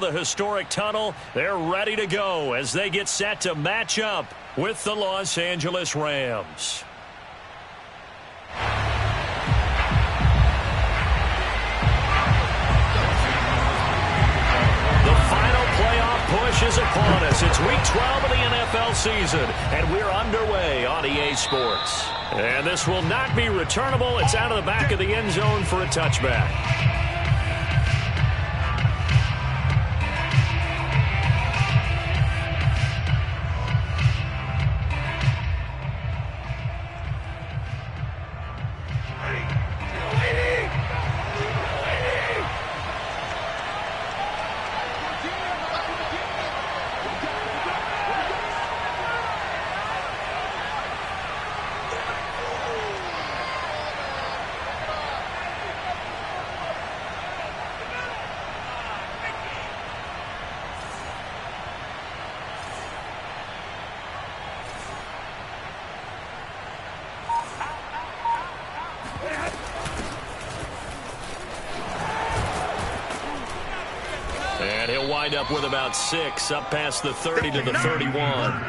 The historic tunnel, they're ready to go as they get set to match up with the Los Angeles Rams. The final playoff push is upon us. It's week 12 of the NFL season, and we're underway on EA Sports. And this will not be returnable. It's out of the back of the end zone for a touchback. And he'll wind up with about 6, up past the 30 to the 31.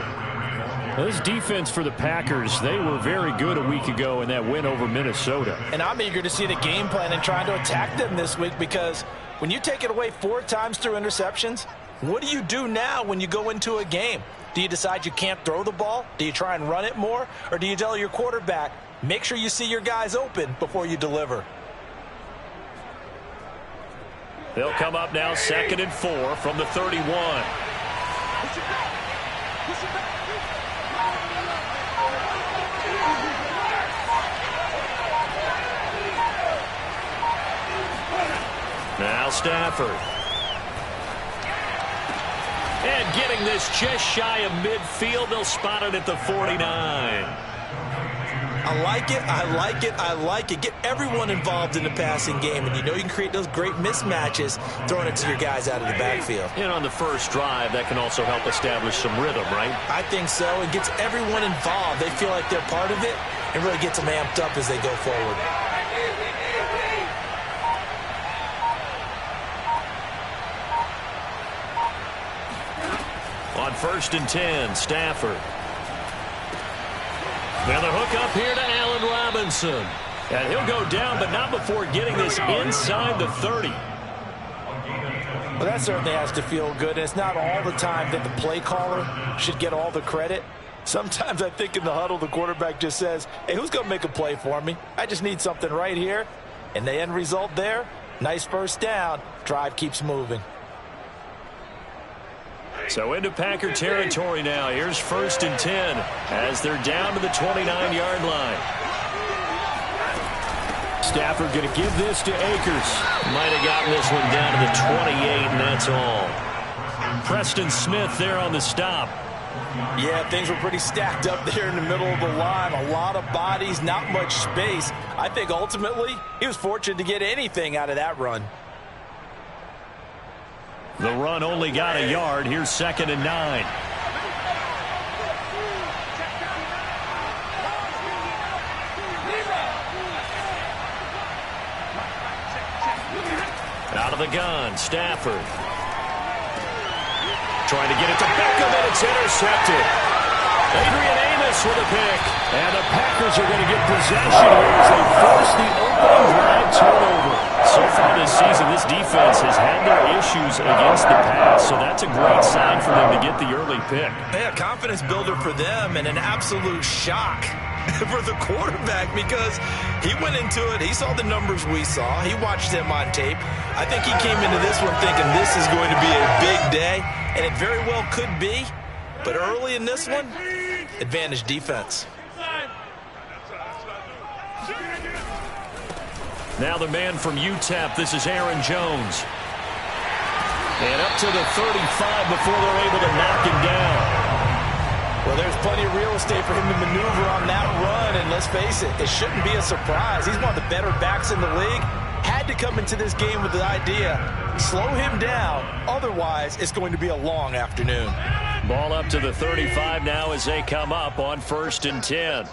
This defense for the Packers, they were very good a week ago in that win over Minnesota. And I'm eager to see the game plan and trying to attack them this week, because when you take it away 4 times through interceptions, what do you do now when you go into a game? Do you decide you can't throw the ball? Do you try and run it more? Or do you tell your quarterback, make sure you see your guys open before you deliver? They'll come up now 2nd and 4 from the 31. Now Stafford. And getting this just shy of midfield, they'll spot it at the 49. I like it, I like it, I like it. Get everyone involved in the passing game, and you know you can create those great mismatches throwing it to your guys out of the backfield. And on the first drive, that can also help establish some rhythm, right? I think so. It gets everyone involved. They feel like they're part of it and really gets them amped up as they go forward. On 1st and 10, Stafford. Now the hook up here to Allen Robinson. And he'll go down, but not before getting this inside the 30. Well, that certainly has to feel good. And it's not all the time that the play caller should get all the credit. Sometimes I think in the huddle, the quarterback just says, hey, who's going to make a play for me? I just need something right here. And the end result there, nice first down. Drive keeps moving. So into Packer territory now. Here's 1st and 10 as they're down to the 29-yard line. Stafford going to give this to Akers. Might have gotten this one down to the 28, and that's all. Preston Smith there on the stop. Yeah, things were pretty stacked up there in the middle of the line. A lot of bodies, not much space. I think ultimately he was fortunate to get anything out of that run. The run only got a yard. Here's 2nd and 9. Out of the gun, Stafford. Trying to get it to Beckham, and it's intercepted. Adrian Amos with a pick. And the Packers are going to get possession here as they force the opening drive turnover. So far this season, this defense has had their issues against the pass, so that's a great sign for them to get the early pick. Yeah, confidence builder for them, and an absolute shock for the quarterback, because he went into it, he saw the numbers we saw, he watched them on tape. I think he came into this one thinking this is going to be a big day, and it very well could be, but early in this one, advantage defense. Now the man from UTEP, this is Aaron Jones. And up to the 35 before they're able to knock him down. Well, there's plenty of real estate for him to maneuver on that run, and let's face it, it shouldn't be a surprise. He's one of the better backs in the league. Had to come into this game with the idea, slow him down, otherwise it's going to be a long afternoon. Ball up to the 35 now as they come up on 1st and 10.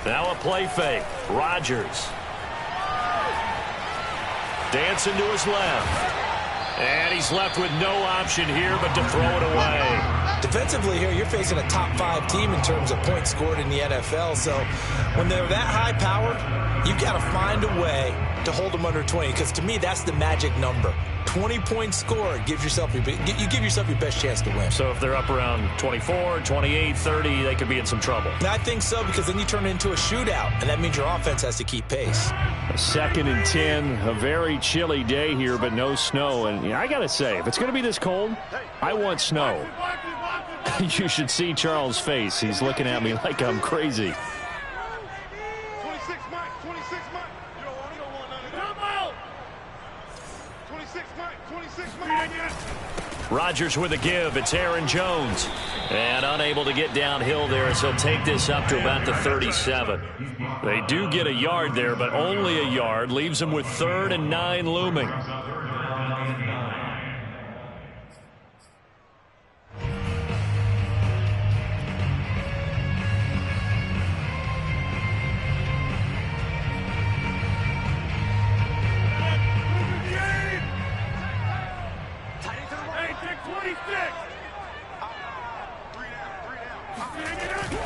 Now a play fake. Rodgers. Dancing to his left. And he's left with no option here but to throw it away. Defensively here, you're facing a top 5 team in terms of points scored in the NFL. So when they're that high-powered, you've got to find a way to hold them under 20. Because to me, that's the magic number. 20 points scored gives yourself you give yourself your best chance to win. So if they're up around 24, 28, 30, they could be in some trouble. And I think so, because then you turn it into a shootout, and that means your offense has to keep pace. 2nd and 10, a very chilly day here, but no snow. And I got to say, if it's going to be this cold, I want snow. You should see Charles' face. He's looking at me like I'm crazy. 26 Mike, 26 Mike. You don't want none of that. Come out. 26 Mike, 26 Mike. Rodgers with a give. It's Aaron Jones. And unable to get downhill there as he'll take this up to about the 37. They do get a yard there, but only a yard. Leaves them with 3rd and 9 looming.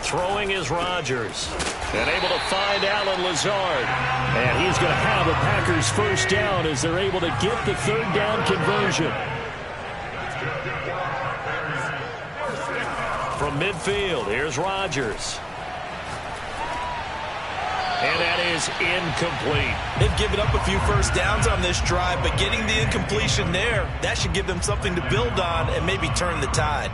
Throwing is Rodgers. And able to find Allen Lazard. And he's going to have a Packers first down as they're able to get the 3rd down conversion. From midfield, here's Rodgers. And that is incomplete. They've given up a few first downs on this drive, but getting the incompletion there, that should give them something to build on and maybe turn the tide.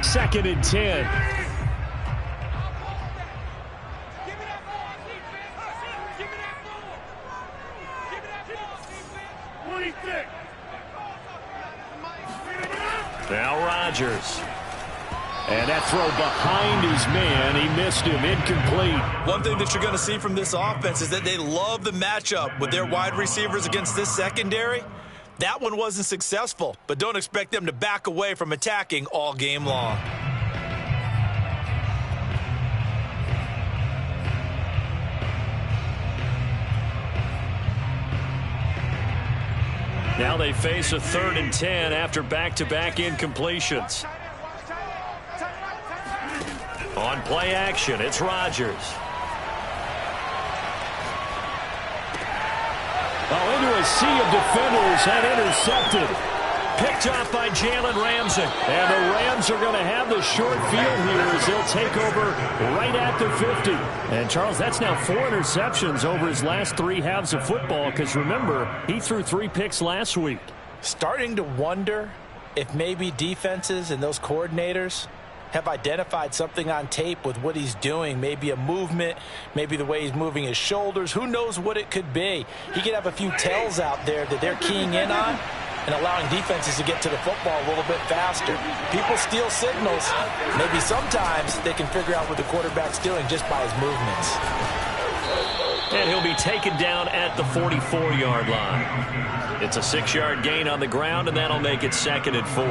Second and 10. Now Rodgers. And that throw behind his man. He missed him. Incomplete. One thing that you're going to see from this offense is that they love the matchup with their wide receivers against this secondary. That one wasn't successful, but don't expect them to back away from attacking all game long. Now they face a 3rd and 10 after back-to-back incompletions. On play action, it's Rodgers. Oh, into a sea of defenders and intercepted. Picked off by Jalen Ramsey. And the Rams are going to have the short field here as they'll take over right at the 50. And, Charles, that's now 4 interceptions over his last 3 halves of football because, remember, he threw 3 picks last week. Starting to wonder if maybe defenses and those coordinators have identified something on tape with what he's doing. Maybe a movement, maybe the way he's moving his shoulders. Who knows what it could be? He could have a few tells out there that they're keying in on and allowing defenses to get to the football a little bit faster. People steal signals. Maybe sometimes they can figure out what the quarterback's doing just by his movements. And he'll be taken down at the 44-yard line. It's a 6-yard gain on the ground, and that'll make it 2nd and 4.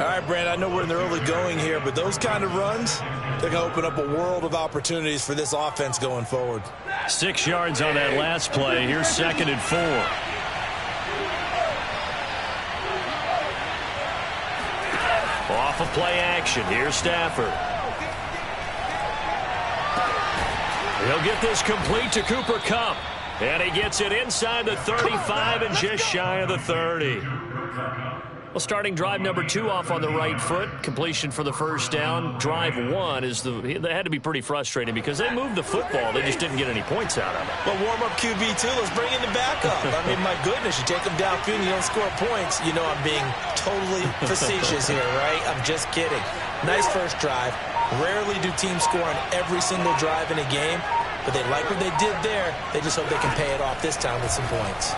All right, Brand, I know we're in the early going here, but those kind of runs, they're going to open up a world of opportunities for this offense going forward. 6 yards on that last play. Here's 2nd and 4. Off of play action. Here's Stafford. He'll get this complete to Cooper Kupp. And he gets it inside the 35 and just shy of the 30. Well, starting drive number 2 off on the right foot. Completion for the first down. Drive 1 is they had to be pretty frustrating because they moved the football. They just didn't get any points out of it. Well, warm-up QB2, let's bring in the backup. I mean, my goodness, you take them downfield and you don't score points. You know I'm being totally facetious here, right? I'm just kidding. Nice first drive. Rarely do teams score on every single drive in a game, but they like what they did there. They just hope they can pay it off this time with some points.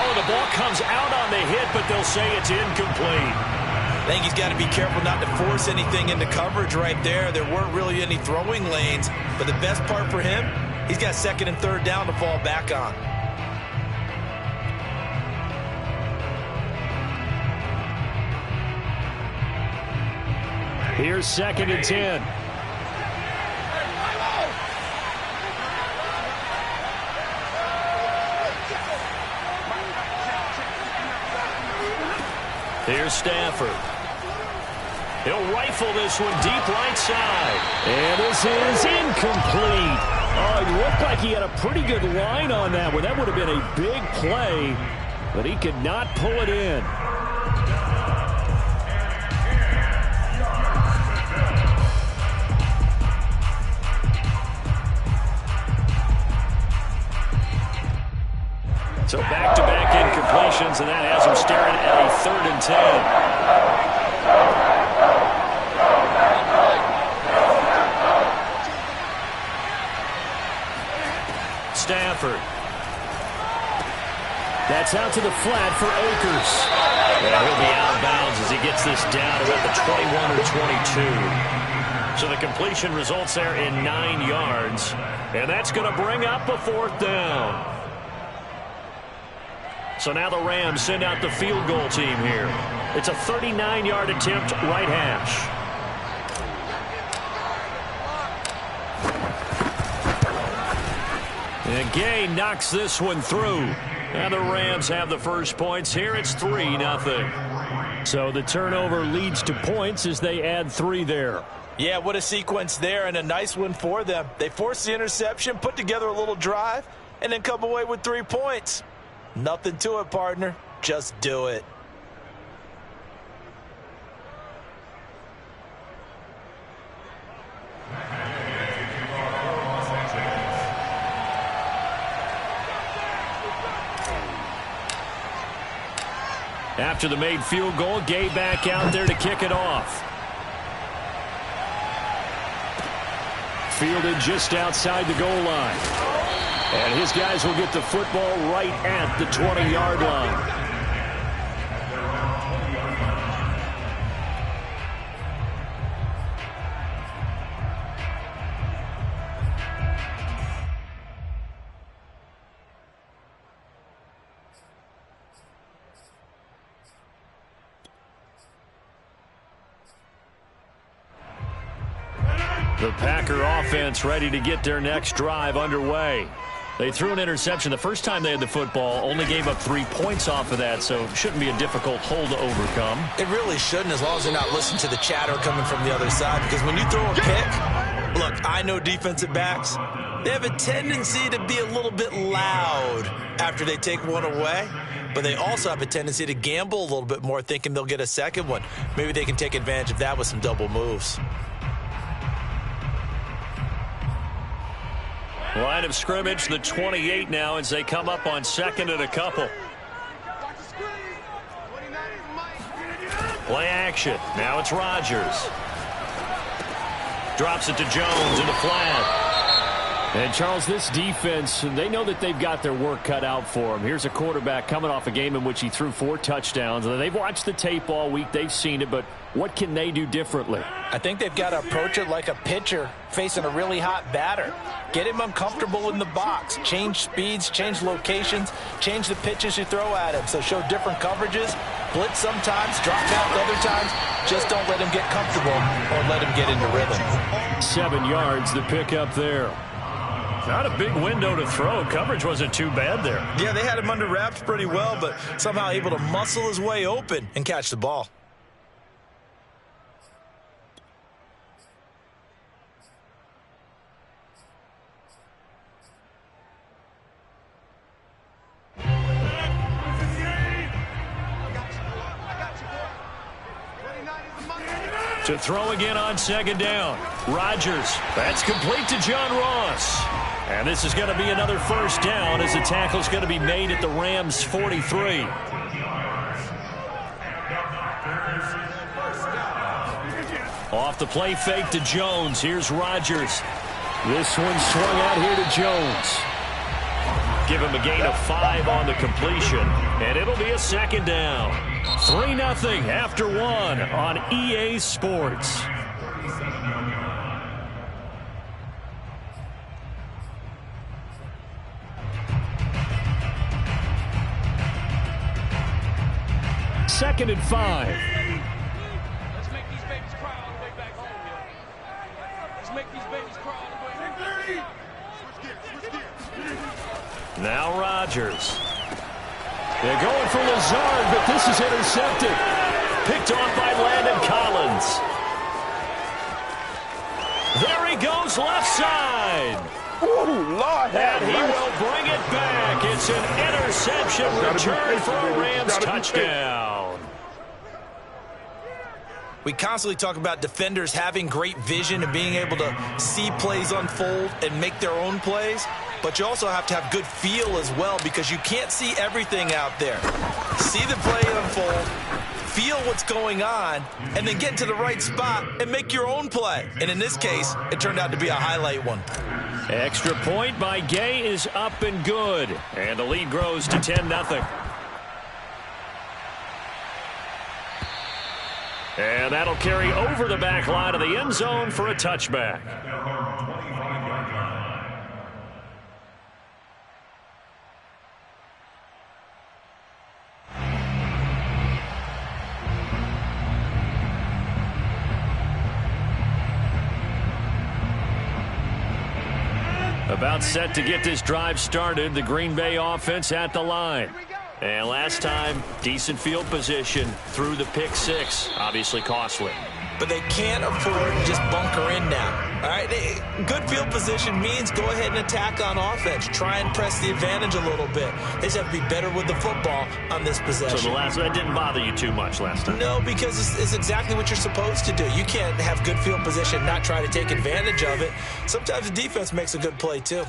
The ball comes out on the hit, but they'll say it's incomplete. I think he's got to be careful not to force anything into coverage right there. There weren't really any throwing lanes, but the best part for him, he's got 2nd and 3rd down to fall back on. Here's 2nd and 10. Here's Stafford. He'll rifle this one deep right side. And this is incomplete. Oh, it looked like he had a pretty good line on that one. That would have been a big play, but he could not pull it in. So back-to-back incompletions, and that has him staring at a 3rd and 10. Stafford. That's out to the flat for Akers. And he'll be out of bounds as he gets this down about the 21 or 22. So the completion results there in 9 yards. And that's going to bring up a 4th down. So now the Rams send out the field goal team here. It's a 39-yard attempt, right hash. And Gay knocks this one through. And the Rams have the first points here. It's 3-0. So the turnover leads to points as they add 3 there. Yeah, what a sequence there, and a nice one for them. They forced the interception, put together a little drive, and then come away with 3 points. Nothing to it, partner. Just do it. After the made field goal, Gay back out there to kick it off. Fielded just outside the goal line. And his guys will get the football right at the 20-yard line. The Packer offense ready to get their next drive underway. They threw an interception the first time they had the football, only gave up 3 points off of that, so shouldn't be a difficult hole to overcome. It really shouldn't, as long as they're not listening to the chatter coming from the other side, because when you throw a pick, look, I know defensive backs, they have a tendency to be a little bit loud after they take one away, but they also have a tendency to gamble a little bit more, thinking they'll get a second one. Maybe they can take advantage of that with some double moves. Line of scrimmage, the 28 now, as they come up on 2nd and a couple. Play action. Now it's Rodgers. Drops it to Jones in the flat. And, Charles, this defense, they know that they've got their work cut out for them. Here's a quarterback coming off a game in which he threw 4 touchdowns. They've watched the tape all week. They've seen it, but what can they do differently? I think they've got to approach it like a pitcher facing a really hot batter. Get him uncomfortable in the box. Change speeds, change locations, change the pitches you throw at him. So show different coverages, blitz sometimes, drop back other times. Just don't let him get comfortable or let him get into rhythm. 7 yards, the pickup there. Not a big window to throw. Coverage wasn't too bad there. Yeah, they had him under wraps pretty well, but somehow able to muscle his way open and catch the ball. To throw again on 2nd down. Rodgers. That's complete to John Ross. And this is going to be another first down as the tackle's going to be made at the Rams' 43. Off the play fake to Jones. Here's Rodgers. This one swung out here to Jones. Give him a gain of 5 on the completion. And it'll be a 2nd down. 3-0 after 1 on EA Sports. Second and 5. Let's make these babies cry all the way back Now Rodgers. They're going for Lazard, but this is intercepted. Picked off by Landon Collins. There he goes, left side. Ooh, Lord, And he will bring it back. It's an interception return for a Rams touchdown. We constantly talk about defenders having great vision and being able to see plays unfold and make their own plays. But you also have to have good feel as well, because you can't see everything out there. See the play unfold, feel what's going on, and then get to the right spot and make your own play. And in this case, it turned out to be a highlight one. Extra point by Gay is up and good. And the lead grows to 10-0. And that'll carry over the back line of the end zone for a touchback. About set to get this drive started, the Green Bay offense at the line. And last time, decent field position through the pick six. Obviously costly. But they can't afford to just bunker in now. All right, good field position means go ahead and attack on offense. Try and press the advantage a little bit. They just have to be better with the football on this possession. So that didn't bother you too much last time? No, because it's exactly what you're supposed to do. You can't have good field position, not try to take advantage of it. Sometimes the defense makes a good play too.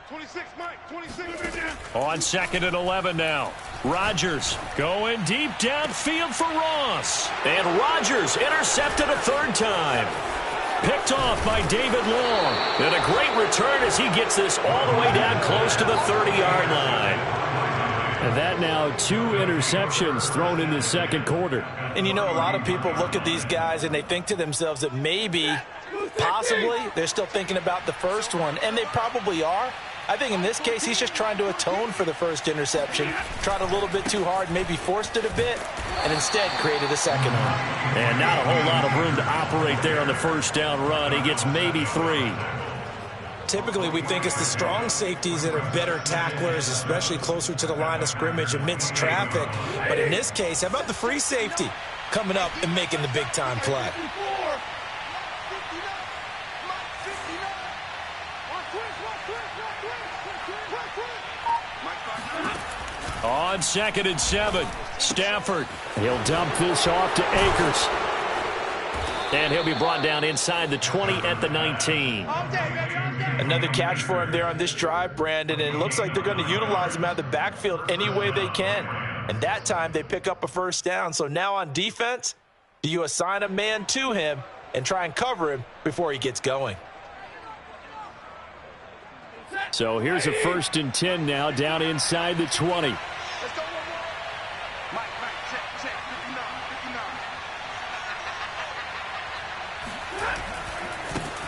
26, Mike, 26. On 2nd and 11 now. Rodgers going deep downfield for Ross. And Rodgers intercepted a third time. Picked off by David Long. And a great return as he gets this all the way down close to the 30-yard line. And that now 2 interceptions thrown in the second quarter. And you know, a lot of people look at these guys and they think to themselves that maybe, possibly, they're still thinking about the first one. And they probably are. I think in this case, he's just trying to atone for the first interception. Tried a little bit too hard, maybe forced it a bit, and instead created a second one. And not a whole lot of room to operate there on the first down run. He gets maybe 3. Typically, we think it's the strong safeties that are better tacklers, especially closer to the line of scrimmage amidst traffic. But in this case, how about the free safety coming up and making the big-time play? On 2nd and 7, Stafford. He'll dump this off to Akers. And he'll be brought down inside the 20 at the 19. Another catch for him there on this drive, Brandon, and it looks like they're going to utilize him out of the backfield any way they can. And that time they pick up a first down. So now on defense, do you assign a man to him and try and cover him before he gets going? So here's a 1st and 10 now down inside the 20.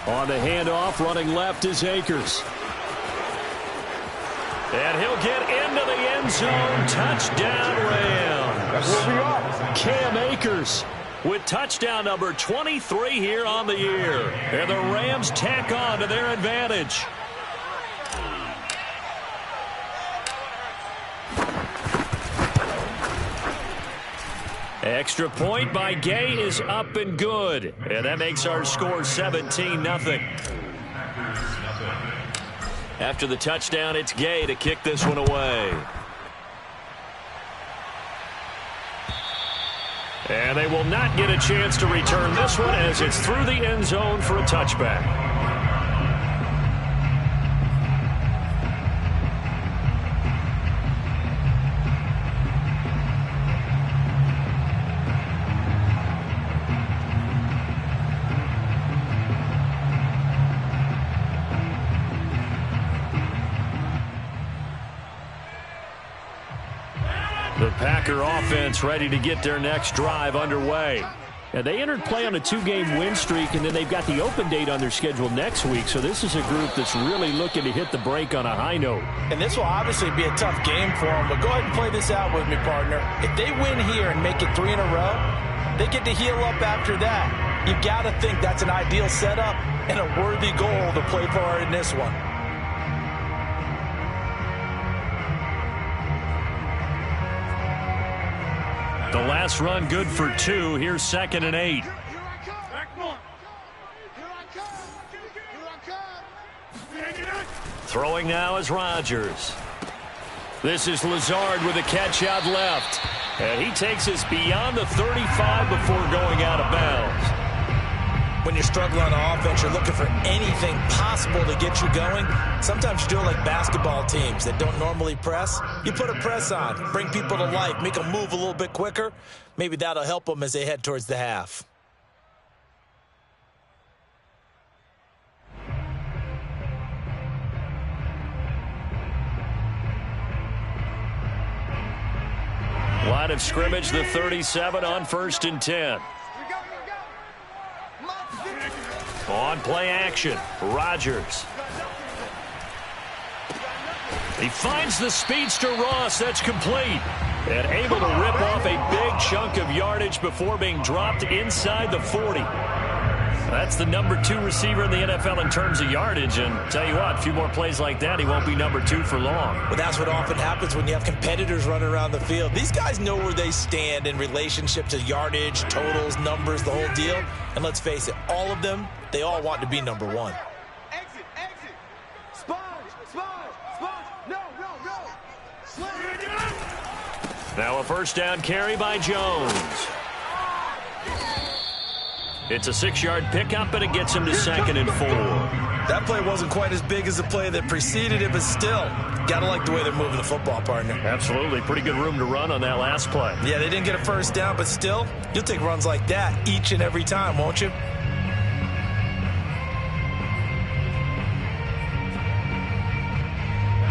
On the handoff, running left is Akers. And he'll get into the end zone. Touchdown, Rams. That's where we are. Cam Akers with touchdown number 23 here on the year. And the Rams tack on to their advantage. Extra point by Gay is up and good. And that makes our score 17-0. After the touchdown, it's Gay to kick this one away. And they will not get a chance to return this one as it's through the end zone for a touchback. The Packer offense ready to get their next drive underway. And they entered play on a 2-game win streak, and then they've got the open date on their schedule next week. So this is a group that's really looking to hit the break on a high note. And this will obviously be a tough game for them, but go ahead and play this out with me, partner. If they win here and make it 3 in a row, they get to heal up after that. You've got to think that's an ideal setup and a worthy goal to play for in this one. The last run good for 2. Here's 2nd and 8. Here I come. Back one. Here I come. Here I come. Throwing now is Rodgers. This is Lazard with a catch out left. And he takes us beyond the 35 before going out of bounds. When you're struggling on offense, you're looking for anything possible to get you going. Sometimes you do it like basketball teams that don't normally press. You put a press on, bring people to life, make them move a little bit quicker. Maybe that'll help them as they head towards the half. Line of scrimmage, the 37 on 1st and 10. On play action, Rodgers. He finds the speedster Ross. That's complete. And able to rip off a big chunk of yardage before being dropped inside the 40. That's the number 2 receiver in the NFL in terms of yardage. And tell you what, a few more plays like that, he won't be number 2 for long. Well, that's what often happens when you have competitors running around the field. These guys know where they stand in relationship to yardage, totals, numbers, the whole deal. And let's face it, all of them, they all want to be number 1. Exit. Sponge. No. Now a first down carry by Jones. It's a 6-yard pickup, and it gets him to 2nd and 4. That play wasn't quite as big as the play that preceded it, but still, gotta like the way they're moving the football, partner. Absolutely. Pretty good room to run on that last play. Yeah, they didn't get a first down, but still, you'll take runs like that each and every time, won't you?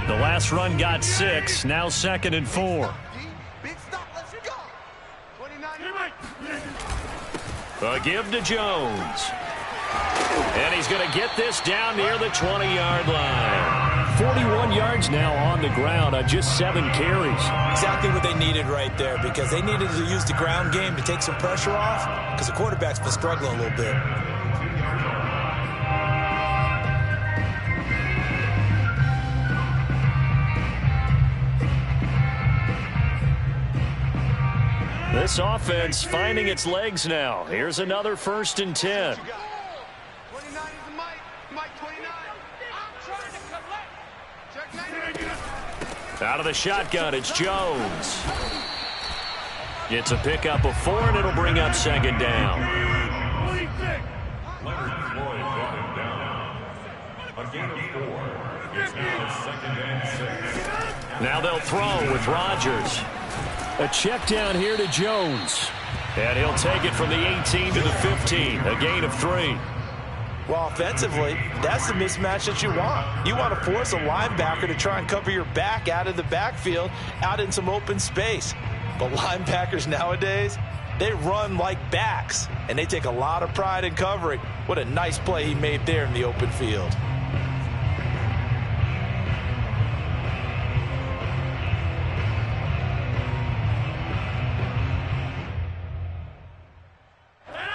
The last run got 6, now 2nd and 4. Big stop. Let's go. 29. A give to Jones. And he's going to get this down near the 20-yard line. 41 yards now on the ground on just 7 carries. Exactly what they needed right there, because they needed to use the ground game to take some pressure off, because the quarterback's been struggling a little bit. This offense finding its legs now. Here's another 1st and 10. 29 is the Mike 29. I'm trying to collect. Check 9. Out of the shotgun, it's Jones. It's a pickup of 4, and it'll bring up 2nd down. Leonard Floyd brought him down. A gain of 4. It's now 2nd and 6. Now they'll throw with Rodgers. A check down here to Jones. And he'll take it from the 18 to the 15. A gain of 3. Well, offensively, that's the mismatch that you want. You want to force a linebacker to try and cover your back out of the backfield, out in some open space. But linebackers nowadays, they run like backs, and they take a lot of pride in covering. What a nice play he made there in the open field.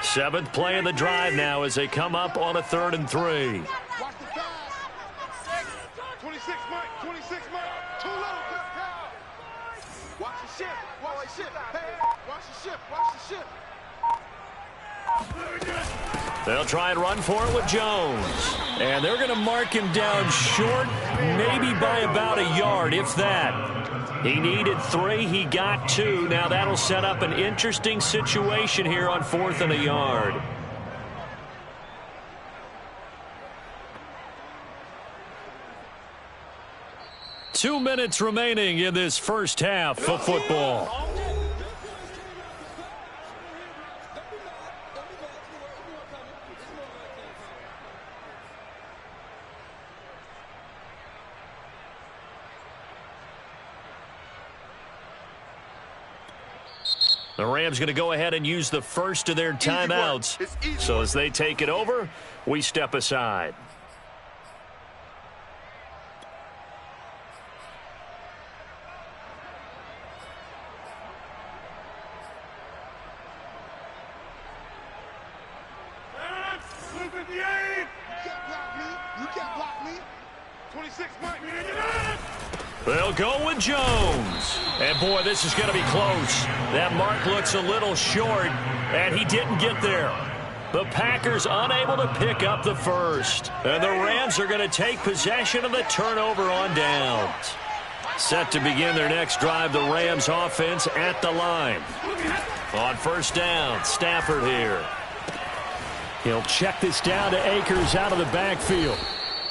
Seventh play of the drive now as they come up on a 3rd and 3. Watch the pass. 26 Mike. 26 Mike. Too low. Watch the ship. Watch the ship. Hey, watch the ship. Watch the ship. They'll try and run for it with Jones. And they're going to mark him down short, maybe by about a yard, if that. He needed 3. He got 2. Now that'll set up an interesting situation here on 4th and a yard. Two minutes remaining in this first half of football. The Rams going to go ahead and use the first of their timeouts. So as they take it over, we step aside. You can't block me. 26 Mike. They'll go with Jones. And, boy, this is going to be close. That mark looks a little short, and he didn't get there. The Packers unable to pick up the first. And the Rams are going to take possession of the turnover on downs. Set to begin their next drive, the Rams offense at the line. On first down, Stafford here. He'll check this down to Akers out of the backfield.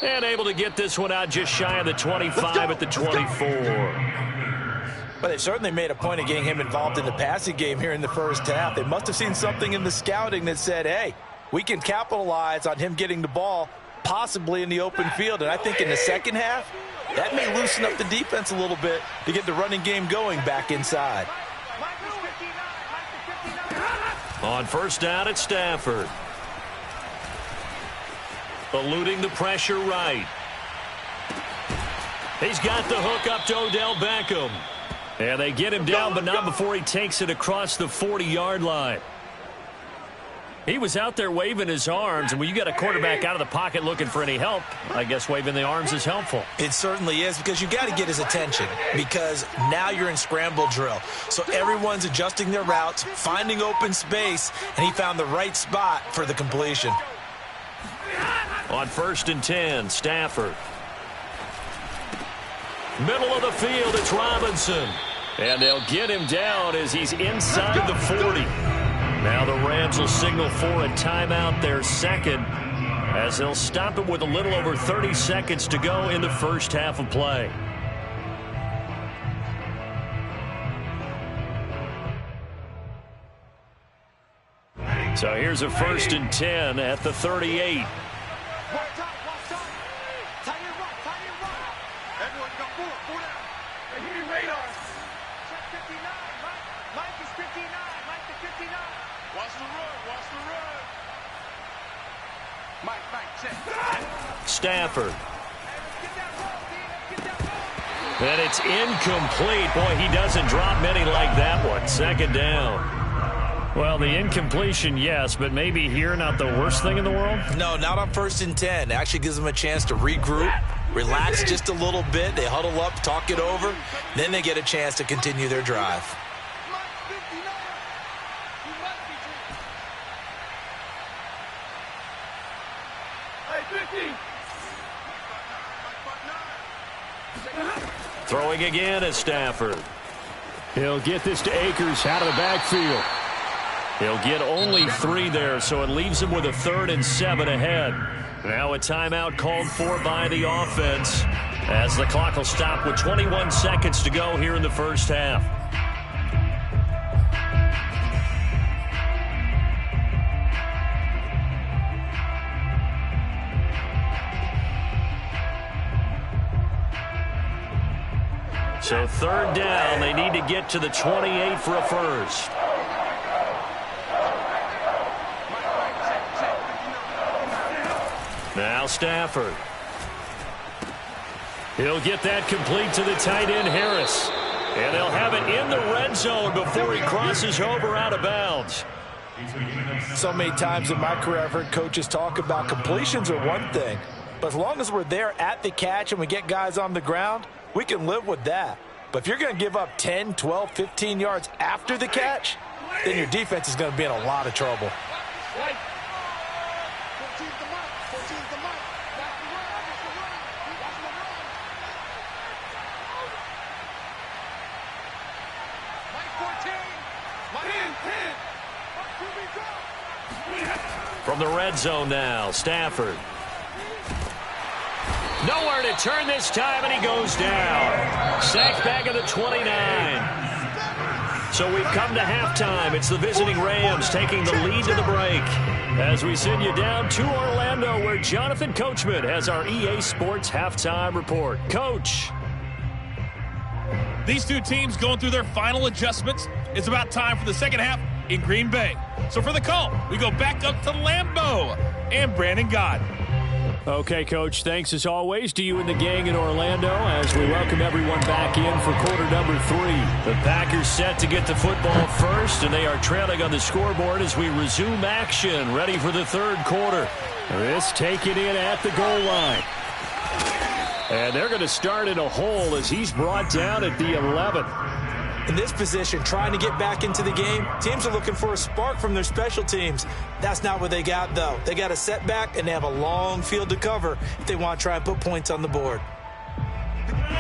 And able to get this one out just shy of the 25 at the 24. But they certainly made a point of getting him involved in the passing game here in the first half. They must have seen something in the scouting that said, hey, we can capitalize on him getting the ball possibly in the open field. And I think in the second half, that may loosen up the defense a little bit to get the running game going back inside. On first down at Stafford. Eluding the pressure right. He's got the hook up to Odell Beckham. And they get him down, but not before he takes it across the 40-yard line. He was out there waving his arms, and when you got a quarterback out of the pocket looking for any help, I guess waving the arms is helpful. It certainly is, because you got to get his attention, because now you're in scramble drill. So everyone's adjusting their routes, finding open space, and he found the right spot for the completion. On first and 10, Stafford. Middle of the field, it's Robinson. And they'll get him down as he's inside the 40. Now the Rams will signal for a timeout, their second, as they'll stop it with a little over 30 seconds to go in the first half of play. So here's a first and 10 at the 38. Stafford. And it's incomplete. Boy, he doesn't drop many like that one. Second down. Well, the incompletion, yes, but maybe here not the worst thing in the world? No, not on first and 10. It actually gives them a chance to regroup, relax just a little bit. They huddle up, talk it over. Then they get a chance to continue their drive. Throwing again at Stafford. He'll get this to Akers out of the backfield. He'll get only 3 there, so it leaves him with a 3rd and 7 ahead. Now a timeout called for by the offense, as the clock will stop with 21 seconds to go here in the first half. So 3rd down, they need to get to the 28 for a first. Now Stafford. He'll get that complete to the tight end, Harris. And they'll have it in the red zone before he crosses over out of bounds. So many times in my career I've heard coaches talk about completions are one thing, but as long as we're there at the catch and we get guys on the ground, we can live with that. But if you're going to give up 10, 12, 15 yards after the catch, then your defense is going to be in a lot of trouble. From the red zone now, Stafford. Nowhere to turn this time, and he goes down. Sacked back at the 29. So we've come to halftime. It's the visiting Rams taking the lead to the break. As we send you down to Orlando, where Jonathan Coachman has our EA Sports halftime report. Coach. These two teams going through their final adjustments. It's about time for the second half in Green Bay. So for the call, we go back up to Lambeau and Brandon Gott. Okay, Coach, thanks as always to you and the gang in Orlando as we welcome everyone back in for quarter number 3. The Packers set to get the football first, and they are trailing on the scoreboard as we resume action, ready for the third quarter. This taken in at the goal line. And they're going to start in a hole as he's brought down at the 11. In this position, trying to get back into the game, teams are looking for a spark from their special teams. That's not what they got, though. They got a setback, and they have a long field to cover if they want to try and put points on the board.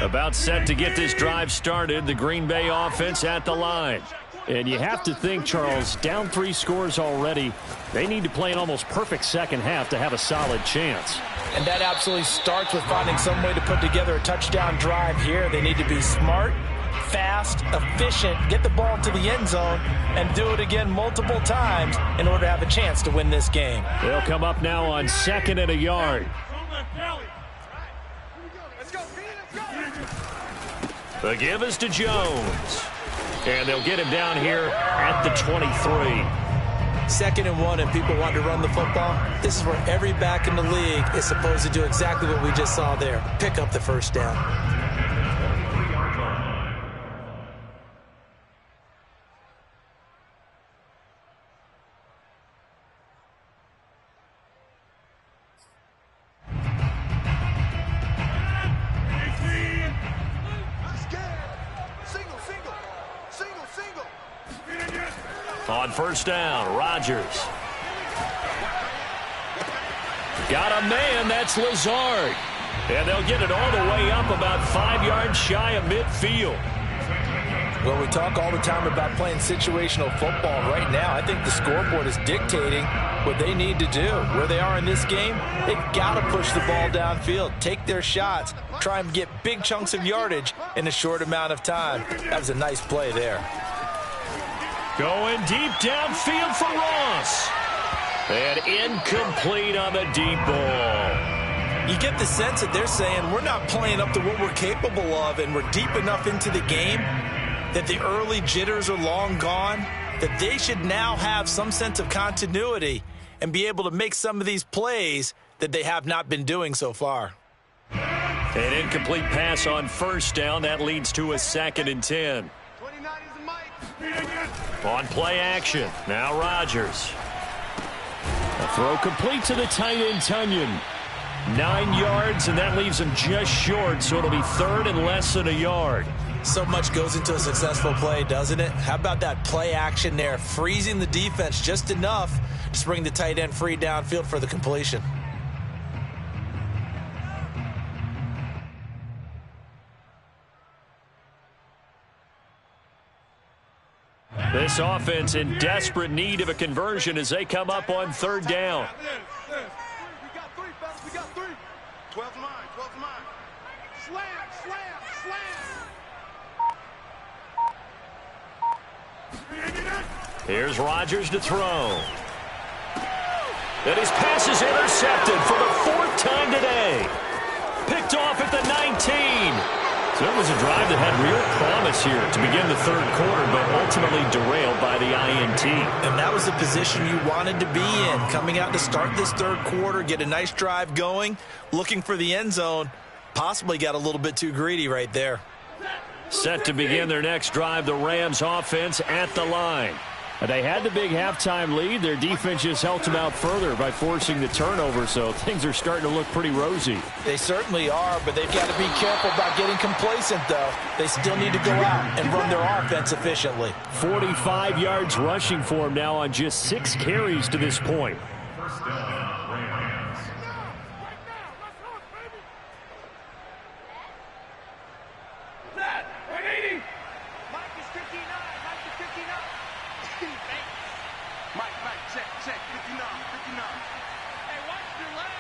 About set to get this drive started, the Green Bay offense at the line. And you have to think, Charles, down 3 scores already. They need to play an almost perfect second half to have a solid chance. And that absolutely starts with finding some way to put together a touchdown drive here. They need to be smart, fast, efficient, get the ball to the end zone, and do it again multiple times in order to have a chance to win this game. They'll come up now on 2nd and a yard. The give is to Jones. And they'll get him down here at the 23. 2nd and 1 and people want to run the football. This is where every back in the league is supposed to do exactly what we just saw there. Pick up the first down. On first down, Rodgers. Got a man, that's Lazard. And they'll get it all the way up about 5 yards shy of midfield. Well, we talk all the time about playing situational football. Right now, I think the scoreboard is dictating what they need to do. Where they are in this game, they've got to push the ball downfield, take their shots, try and get big chunks of yardage in a short amount of time. That was a nice play there. Going deep downfield for Ross. And incomplete on the deep ball. You get the sense that they're saying we're not playing up to what we're capable of, and we're deep enough into the game that the early jitters are long gone, that they should now have some sense of continuity and be able to make some of these plays that they have not been doing so far. An incomplete pass on first down. That leads to a 2nd and 10. On play action, now Rodgers. A throw complete to the tight end, Tunyon. 9 yards, and that leaves him just short, so it'll be 3rd and less than a yard. So much goes into a successful play, doesn't it? How about that play action there, freezing the defense just enough to bring the tight end free downfield for the completion. This offense in desperate need of a conversion as they come up on 3rd down. We got 3, fellas. We got 3. 12's mine. 12's mine. Slam, slam, slam. Here's Rodgers to throw. And his pass is intercepted for the 4th time today. Picked off at the 19. So it was a drive that had real promise here to begin the 3rd quarter, but ultimately derailed by the INT. And that was the position you wanted to be in, coming out to start this 3rd quarter, get a nice drive going, looking for the end zone. Possibly got a little bit too greedy right there. Set to begin their next drive, the Rams offense at the line. They had the big halftime lead. Their defense just helped them out further by forcing the turnover, so things are starting to look pretty rosy. They certainly are, but they've got to be careful about getting complacent, though. They still need to go out and run their offense efficiently. 45 yards rushing for him now on just 6 carries to this point. First down, Rams. Mike, check, 59. Hey, watch your leg.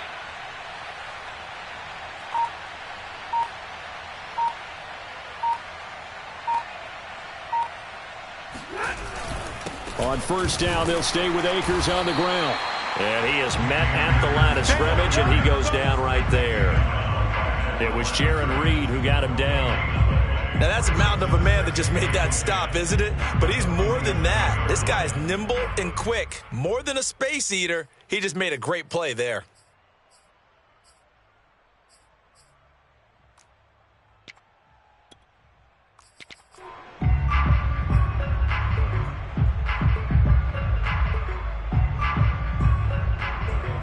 On first down, they'll stay with Akers on the ground. And he is met at the line of scrimmage, and he goes down right there. It was Jaron Reed who got him down. Now, that's a mountain of a man that just made that stop, isn't it? But he's more than that. This guy's nimble and quick. More than a space eater, he just made a great play there.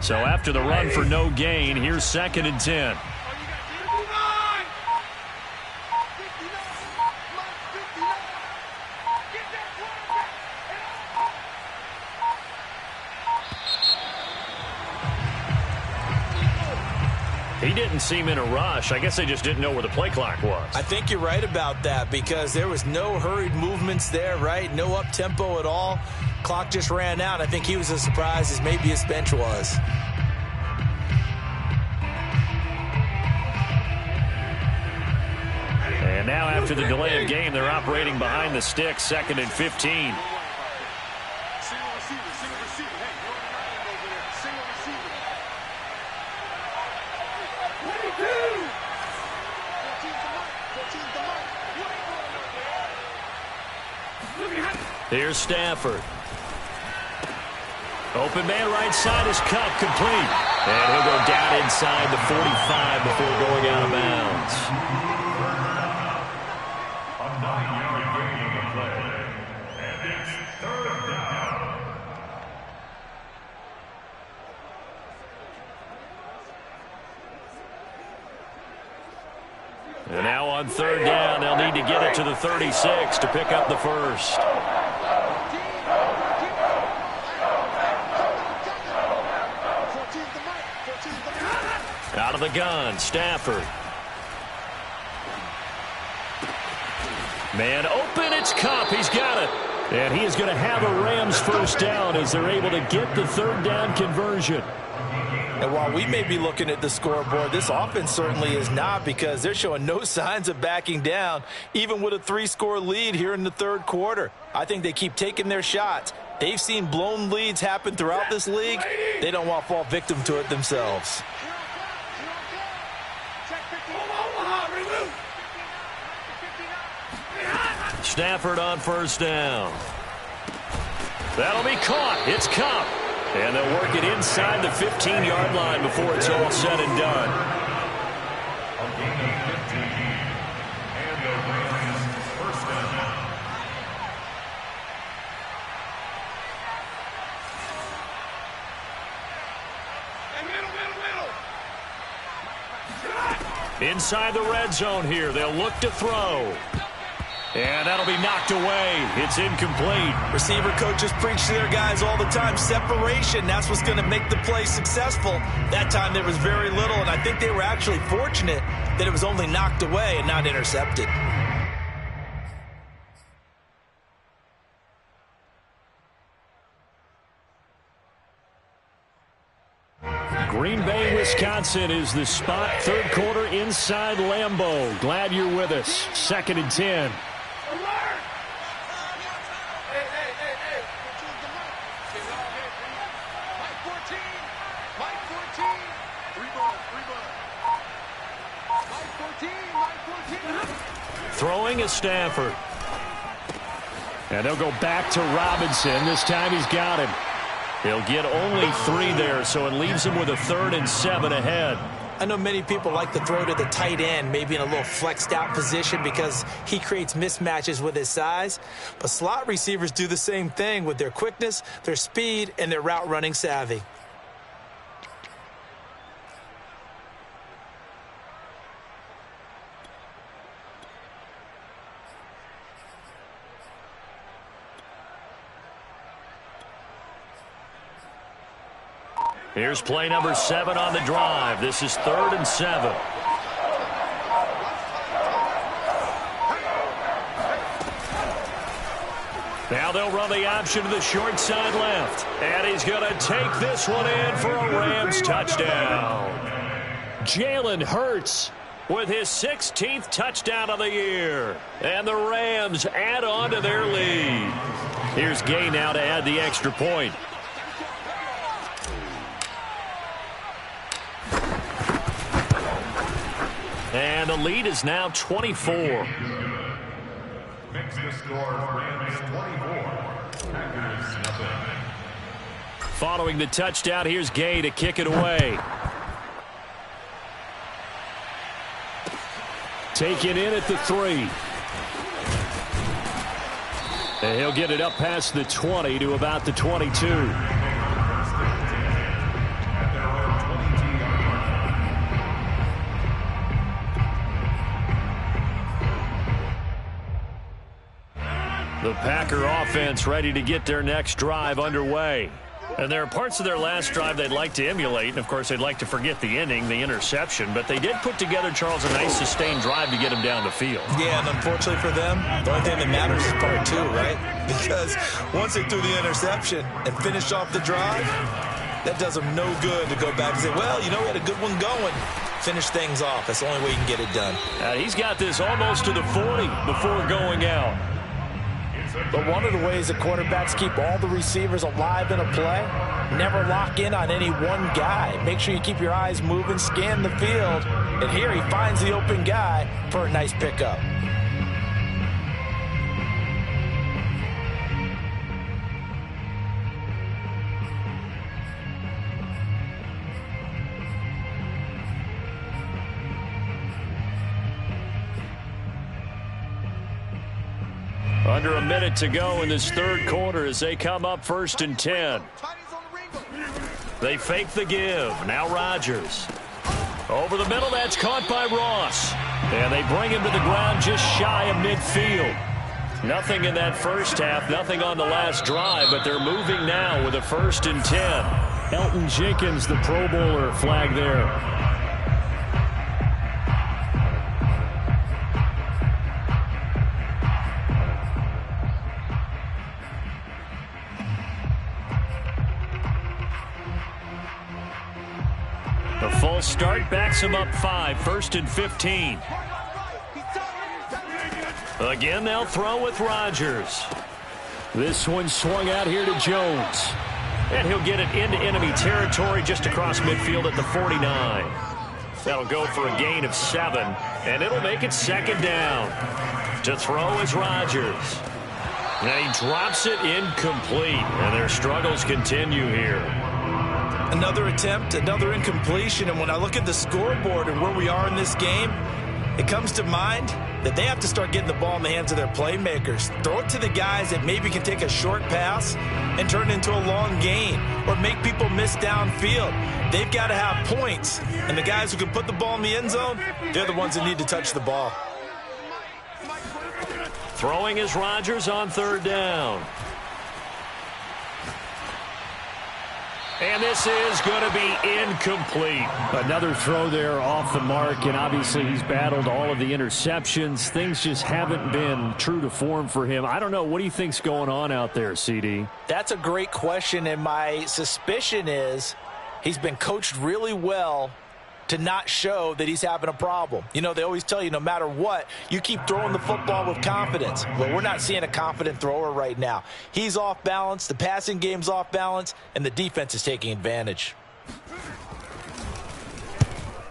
So after the run for no gain, here's 2nd and 10. He didn't seem in a rush. I guess they just didn't know where the play clock was. I think you're right about that because there was no hurried movements there, right? No up-tempo at all. Clock just ran out. I think he was as surprised as maybe his bench was. And now after the delay of game, they're operating behind the sticks, 2nd and 15. Here's Stafford. Open man right side is Cup, complete. And he'll go down inside the 45 before going out of bounds. A 9-yard gain on the play. And it's 3rd down. And now on 3rd down, they'll need to get it to the 36 to pick up the first. Out of the gun, Stafford. Man open, it's Cup. He's got it. And he is going to have a Rams first down as they're able to get the 3rd down conversion. And while we may be looking at the scoreboard, this offense certainly is not because they're showing no signs of backing down, even with a 3-score lead here in the 3rd quarter. I think they keep taking their shots. They've seen blown leads happen throughout this league. They don't want to fall victim to it themselves. Stafford on 1st down. That'll be caught. It's Cup. And they'll work it inside the 15-yard line before it's all said and done. A gain of 15. And the Rams first down. Inside the red zone here. They'll look to throw. And that'll be knocked away. It's incomplete. Receiver coaches preach to their guys all the time. Separation, that's what's going to make the play successful. That time there was very little, and I think they were actually fortunate that it was only knocked away and not intercepted. Green Bay, Wisconsin is the spot. 3rd quarter inside Lambeau. Glad you're with us. 2nd and 10. Throwing is Stafford. And they'll go back to Robinson. This time he's got him. He'll get only 3 there, so it leaves him with a 3rd and 7 ahead. I know many people like to throw to the tight end, maybe in a little flexed out position because he creates mismatches with his size. But slot receivers do the same thing with their quickness, their speed, and their route running savvy. Here's play number 7 on the drive. This is 3rd and 7. Now they'll run the option to the short side left. And he's going to take this one in for a Rams touchdown. Jalen Hurts with his 16th touchdown of the year. And the Rams add on to their lead. Here's Gay now to add the extra point. And the lead is now 24. Makes the score Rams 24. Packers nothing. Following the touchdown, here's Gay to kick it away. Taken in at the 3. And he'll get it up past the 20 to about the 22. The Packer offense ready to get their next drive underway. And there are parts of their last drive they'd like to emulate. And, of course, they'd like to forget the inning, the interception. But they did put together, Charles, a nice sustained drive to get him down the field. Yeah, and unfortunately for them, the only thing that matters is part two, right? Because once they threw the interception and finished off the drive, that does them no good to go back and say, well, you know, we had a good one going. Finish things off. That's the only way you can get it done. He's got this almost to the 40 before going out. But one of the ways that quarterbacks keep all the receivers alive in a play, never lock in on any one guy. Make sure you keep your eyes moving, scan the field. And here he finds the open guy for a nice pickup. Under a minute to go in this third quarter as they come up 1st and 10. They fake the give. Now Rodgers. Over the middle, that's caught by Ross. And they bring him to the ground just shy of midfield. Nothing in that first half, nothing on the last drive, but they're moving now with a 1st and 10. Elton Jenkins, the Pro Bowler, flag there. The full start backs him up 5, 1st and 15. Again, they'll throw with Rodgers. This one swung out here to Jones. And he'll get it into enemy territory just across midfield at the 49. That'll go for a gain of 7, and it'll make it 2nd down. To throw is Rodgers. And he drops it incomplete, and their struggles continue here. Another attempt, another incompletion, and when I look at the scoreboard and where we are in this game, it comes to mind that they have to start getting the ball in the hands of their playmakers. Throw it to the guys that maybe can take a short pass and turn it into a long gain or make people miss downfield. They've got to have points, and the guys who can put the ball in the end zone, they're the ones that need to touch the ball. Throwing is Rodgers on 3rd down. And this is going to be incomplete. Another throw there off the mark, and obviously he's battled all of the interceptions. Things just haven't been true to form for him. I don't know. What do you think's going on out there, CD? That's a great question, and my suspicion is he's been coached really well to not show that he's having a problem. You know, they always tell you no matter what, you keep throwing the football with confidence. Well, we're not seeing a confident thrower right now. He's off balance, the passing game's off balance, and the defense is taking advantage.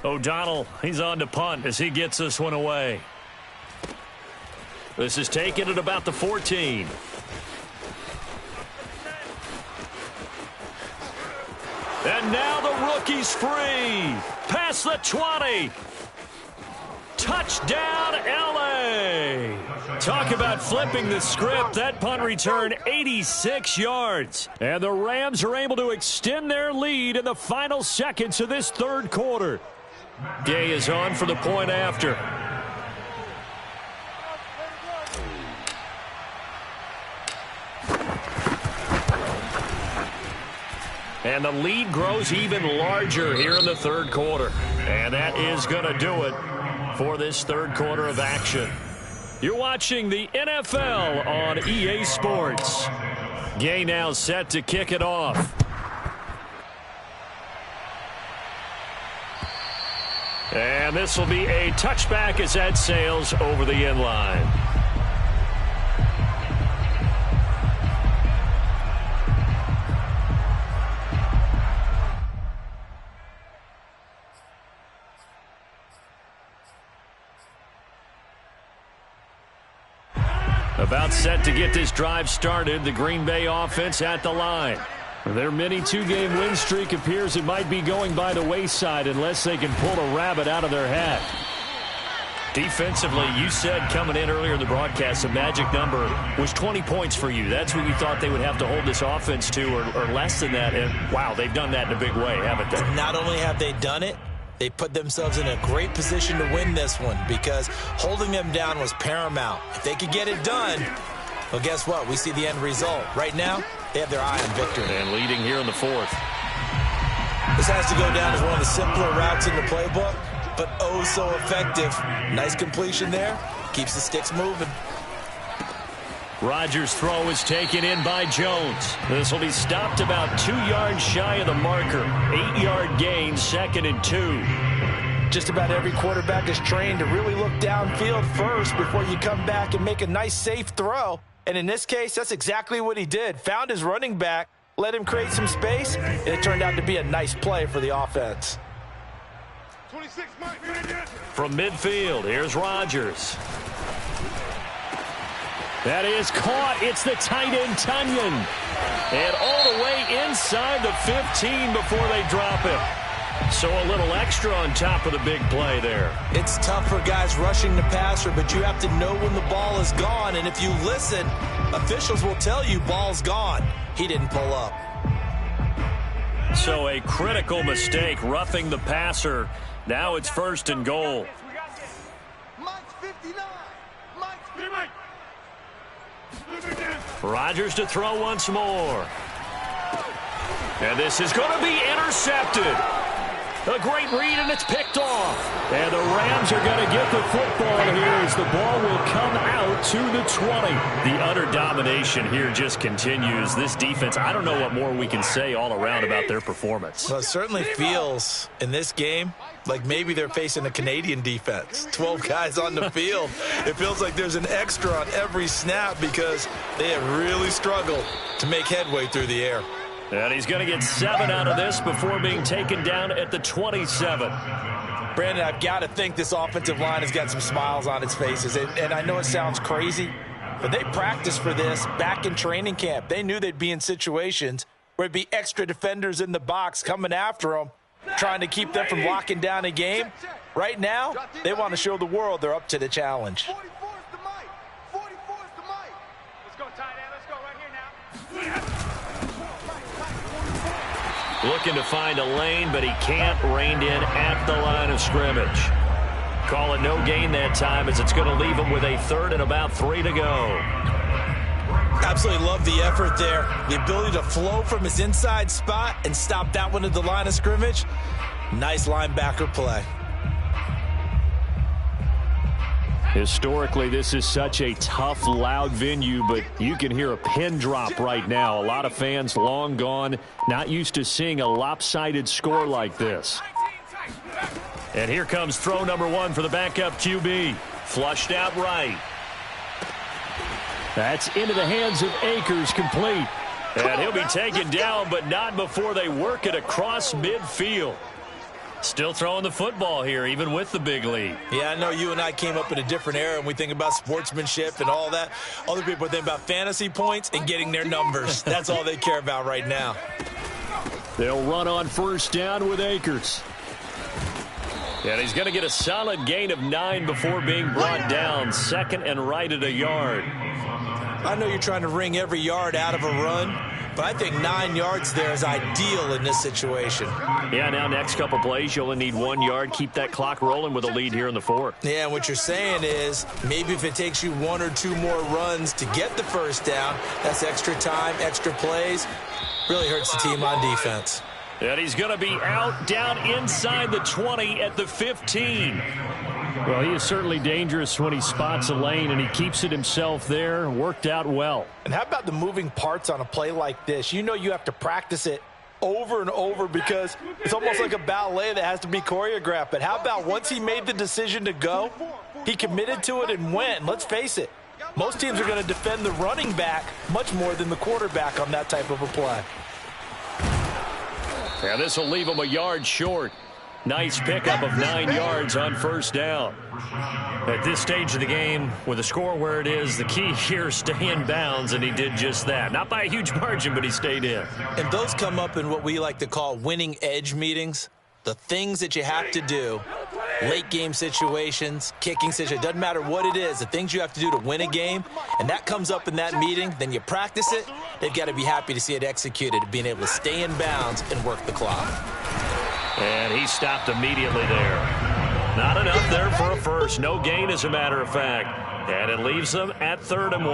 O'Donnell, he's on to punt as he gets this one away. This is taken at about the 14. And now the rookie's free. Past the 20. Touchdown, L.A. Talk about flipping the script. That punt return, 86 yards. And the Rams are able to extend their lead in the final seconds of this third quarter. Gay is on for the point after. And the lead grows even larger here in the third quarter. And that is going to do it for this third quarter of action. You're watching the NFL on EA Sports. Gay now set to kick it off. And this will be a touchback as that sails over the end line. About set to get this drive started. The Green Bay offense at the line. Their mini two-game win streak appears it might be going by the wayside unless they can pull a rabbit out of their hat. Defensively, you said coming in earlier in the broadcast, the magic number was 20 points for you. That's what you thought they would have to hold this offense to, or less than that. And, wow, they've done that in a big way, haven't they? Not only have they done it, they put themselves in a great position to win this one because holding them down was paramount. If they could get it done, Well, guess what? We see the end result. Right now, they have their eye on victory. And leading here in the fourth. This has to go down as one of the simpler routes in the playbook, but oh so effective. Nice completion there. Keeps the sticks moving. Rodgers' throw is taken in by Jones. This will be stopped about 2 yards shy of the marker. 8-yard gain, 2nd and 2. Just about every quarterback is trained to really look downfield first before you come back and make a nice, safe throw. And in this case, that's exactly what he did. Found his running back, let him create some space, and it turned out to be a nice play for the offense. 26, Mike. From midfield, here's Rodgers. That is caught. It's the tight end, Tunyon. And all the way inside the 15 before they drop it. So a little extra on top of the big play there. It's tough for guys rushing the passer, but you have to know when the ball is gone. And if you listen, officials will tell you ball's gone. He didn't pull up. So a critical mistake, roughing the passer. Now it's 1st and goal. Mike's 59. Mike's 59. Rodgers to throw once more. And this is going to be intercepted. A great read, and it's picked off. And the Rams are going to get the football here as the ball will come out to the 20. The utter domination here just continues. This defense, I don't know what more we can say all around about their performance. Well, it certainly feels in this game like maybe they're facing a Canadian defense. 12 guys on the field. It feels like there's an extra on every snap because they have really struggled to make headway through the air. And he's going to get 7 out of this before being taken down at the 27. Brandon, I've got to think this offensive line has got some smiles on its faces. And I know it sounds crazy, but they practiced for this back in training camp. They knew they'd be in situations where it'd be extra defenders in the box coming after them, trying to keep them from locking down a game. Right now, they want to show the world they're up to the challenge. 44 is the Mike. 44 is the Mike. Let's go, tight end. Let's go right here now. Looking to find a lane, but he can't. Reined in at the line of scrimmage. Call it no gain that time as it's going to leave him with a 3rd and about 3 to go. Absolutely love the effort there. The ability to flow from his inside spot and stop that one at the line of scrimmage. Nice linebacker play. Historically, this is such a tough, loud venue, but you can hear a pin drop right now. A lot of fans long gone, not used to seeing a lopsided score like this. And here comes throw number 1 for the backup QB. Flushed out right. That's into the hands of Akers, complete. And he'll be taken down, but not before they work it across midfield. Still throwing the football here, even with the big lead. Yeah, I know you and I came up in a different era, and we think about sportsmanship and all that. Other people think about fantasy points and getting their numbers. That's all they care about right now. They'll run on 1st down with Akers. And he's going to get a solid gain of 9 before being brought down. 2nd and right at a yard. I know you're trying to wring every yard out of a run, but I think 9 yards there is ideal in this situation. Yeah, now next couple plays, you'll only need 1 yard. Keep that clock rolling with a lead here in the 4th. Yeah, and what you're saying is maybe if it takes you 1 or 2 more runs to get the 1st down, that's extra time, extra plays. Really hurts the team on defense. And he's going to be out down inside the 20 at the 15. Well, he is certainly dangerous when he spots a lane, and he keeps it himself there. Worked out well. And how about the moving parts on a play like this? You know you have to practice it over and over because it's almost like a ballet that has to be choreographed. But how about once he made the decision to go, he committed to it and went. And let's face it, most teams are going to defend the running back much more than the quarterback on that type of a play. Yeah, this will leave him a yard short. Nice pickup of 9 yards on 1st down. At this stage of the game, with the score where it is, the key here is stay in bounds, and he did just that. Not by a huge margin, but he stayed in. And those come up in what we like to call winning edge meetings. The things that you have to do, late game situations, kicking situations, doesn't matter what it is, the things you have to do to win a game, and that comes up in that meeting, then you practice it, they've got to be happy to see it executed, being able to stay in bounds and work the clock. And he stopped immediately there. Not enough there for a 1st. No gain, as a matter of fact. And it leaves them at 3rd and 1.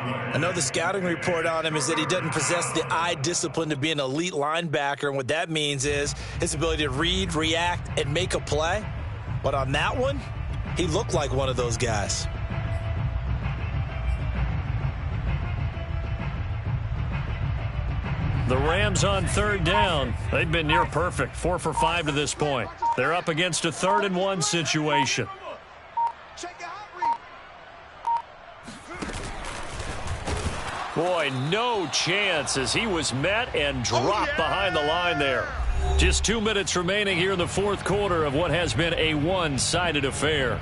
player. I know the scouting report on him is that he doesn't possess the eye discipline to be an elite linebacker, and what that means is his ability to read, react, and make a play. But on that one, he looked like one of those guys. The Rams on third down. They've been near perfect, 4 for 5 to this point. They're up against a 3rd and 1 situation. Boy, no chance as he was met and dropped behind the line there. Just 2 minutes remaining here in the 4th quarter of what has been a one-sided affair.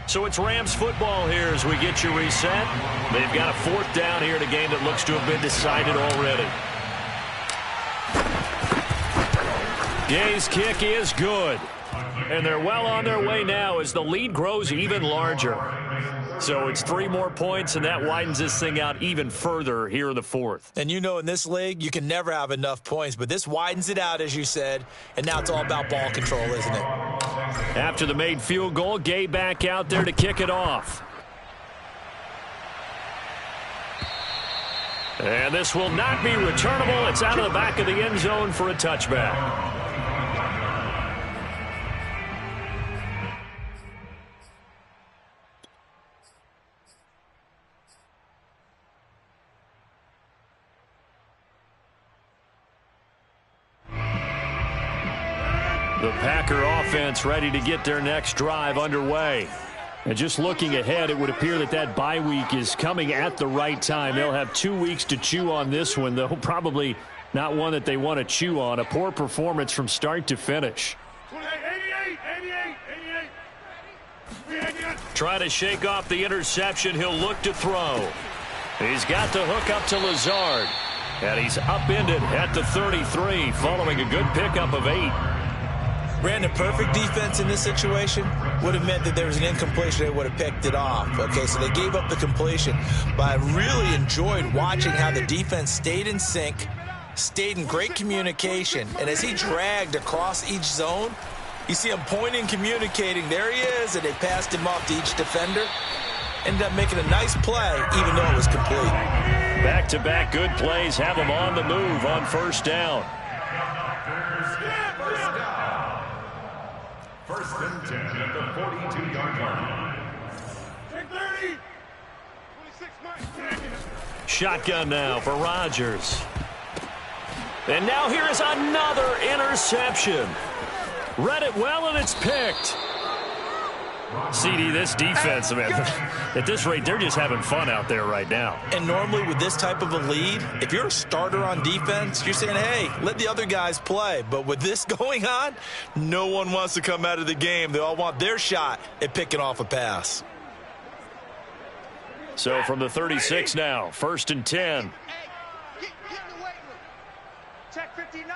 So it's Rams football here as we get you reset. They've got a 4th down here in a game that looks to have been decided already. Gay's kick is good. And they're well on their way now as the lead grows even larger. So it's 3 more points, and that widens this thing out even further here in the 4th. And you know in this league, you can never have enough points, but this widens it out, as you said, and now it's all about ball control, isn't it? After the made field goal, Gay back out there to kick it off. And this will not be returnable. It's out of the back of the end zone for a touchback. The Packer offense ready to get their next drive underway. And just looking ahead, it would appear that that bye week is coming at the right time. They'll have 2 weeks to chew on this one, though probably not one that they want to chew on. A poor performance from start to finish. 88. Try to shake off the interception. He'll look to throw. He's got the hook up to Lazard. And he's upended at the 33 following a good pickup of 8. Brandon, perfect defense in this situation would have meant that there was an incompletion. They would have picked it off. Okay, so they gave up the completion. But I really enjoyed watching how the defense stayed in sync, stayed in great communication. And as he dragged across each zone, you see him pointing, communicating. There he is, and they passed him off to each defender. Ended up making a nice play, even though it was complete. Back-to-back good plays have him on the move on first down. First and 10 at the 42-yard line. 30. 26, Shotgun now for Rodgers. And now here is another interception. Read it well, and it's picked. CD, this defense, man, at this rate, they're just having fun out there right now. And normally with this type of a lead, if you're a starter on defense, you're saying, hey, let the other guys play. But with this going on, no one wants to come out of the game. They all want their shot at picking off a pass. So from the 36 now, 1st and 10. Get in the weight room. Check 59.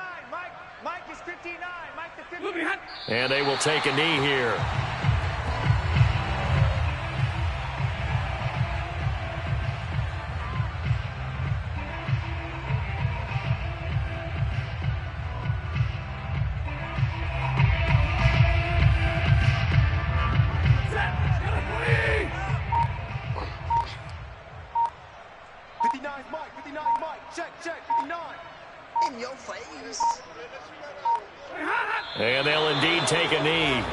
Mike is 59. Mike the 59. And they will take a knee here. And they'll indeed take a knee.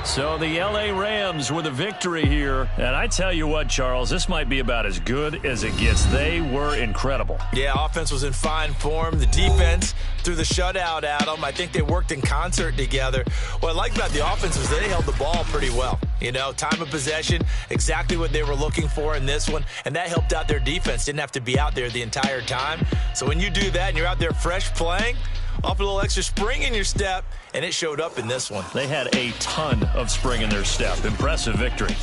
So the L.A. Rams with a victory here. And I tell you what, Charles, this might be about as good as it gets. They were incredible. Yeah, offense was in fine form. The defense threw the shutout at them. I think they worked in concert together. What I like about the offense was they held the ball pretty well. You know, time of possession, exactly what they were looking for in this one, and that helped out their defense. Didn't have to be out there the entire time. So when you do that and you're out there fresh playing, off a little extra spring in your step, and it showed up in this one. They had a ton of spring in their step. Impressive victory.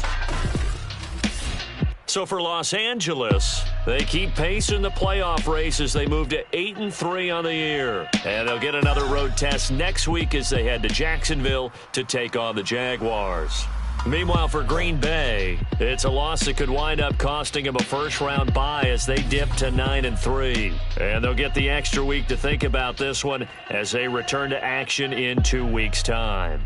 So for Los Angeles, they keep pace in the playoff race as they move to 8-3 on the year. And they'll get another road test next week as they head to Jacksonville to take on the Jaguars. Meanwhile, for Green Bay, it's a loss that could wind up costing them a first-round bye as they dip to 9-3. And they'll get the extra week to think about this one as they return to action in 2 weeks' time.